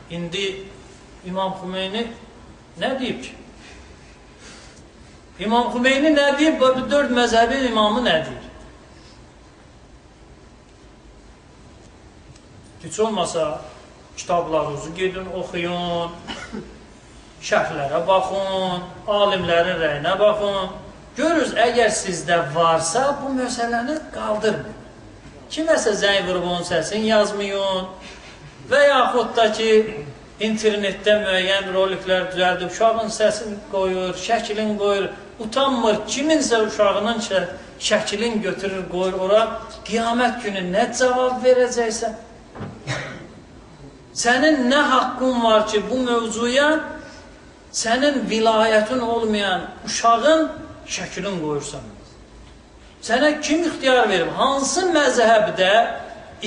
İndi İmam Xümeyni nə deyib ki? İmam Xümeyni nə deyib? Bu 4 məzhəbin imamı nə deyir? Heç olmasa kitablarınızı gedin, oxuyun, şərhlərə baxın, alimlərin rəyinə baxın. Görürüz, əgər sizdə varsa, bu məsələni qaldırmayın. Kiməsə zəng vurub onun səsini yazmayın və yaxud da ki, internetdə müəyyən roliklər düzəldib, uşağın səsini qoyur, şəklini qoyur, utanmır, kiminsə uşağının şəklini götürür, qoyur ora, qiyamət günü nə cavab verəcəksən? Sənin nə haqqın var ki, bu mövzuya sənin vilayətin olmayan uşağın şəklini qoyursan? Sənə kim ixtiyar verir? Hansı məzhəbdə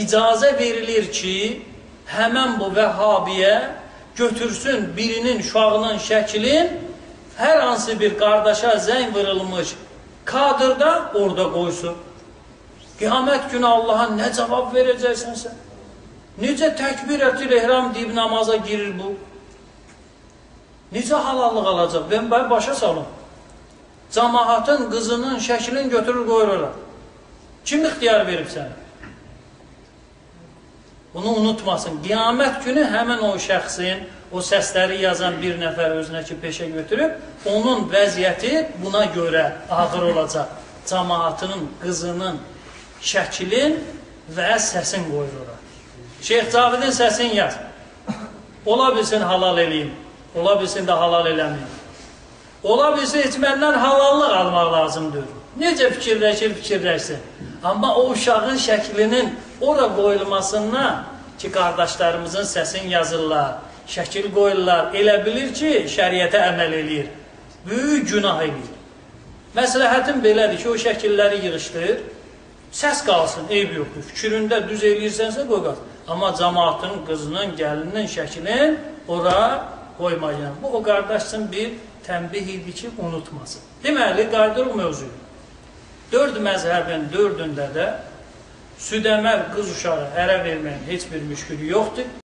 icazə verilir ki, həmən bu vəhhabiyə götürsün birinin uşağının şəklin hər hansı bir qardaşa zəng vurulmuş kadrda orada qoysun? Qiyamət günü Allaha nə cavab verəcəksən sən? Necə təkbirətül ehram deyib namaza girir bu? Necə halallıq alacaq? Ben başa salım. Cəmaatın qızının şəklini götürür qoyur ora. Kim ixtiyar verib sənə? Bunu unutmasın. Qiyamət günü həmən o şəxsin, o səsləri yazan bir nəfər özünə ki peşə götürüb, onun vəziyyəti buna görə ağır olacaq. Cəmaatının qızının şəklin və səsin qoyur ora. Şeyx Cavidin səsini yaz. Ola bilsin halal eləyim, ola bilsin də halal eləməyim. Ola bilsin heç məndən halallıq almaq lazımdır. Necə fikirləşsin. Amma o uşağın şəklinin ora qoyulmasından ki, qardaşlarımızın səsini yazırlar, şəkil qoyurlar, elə bilir ki, şəriətə əməl eləyir. Böyük günah eləyir. Məsləhətim belədir ki, o şəkilləri yığışdır, səs qalsın, eyb yoxdur. Fikrində düz eləyirsənsə qoy qalsın. Amma cəmaatın, qızının, gəlinin şəklini ora qoymayın. Bu, o qardaşsın bir tənbih idi ki, unutmasın. Deməli, qaydırıq mövzuyu. 4 məzhəbin 4-ündə də südəməl qız uşağı ərə verməyin heç bir müşkülü yoxdur.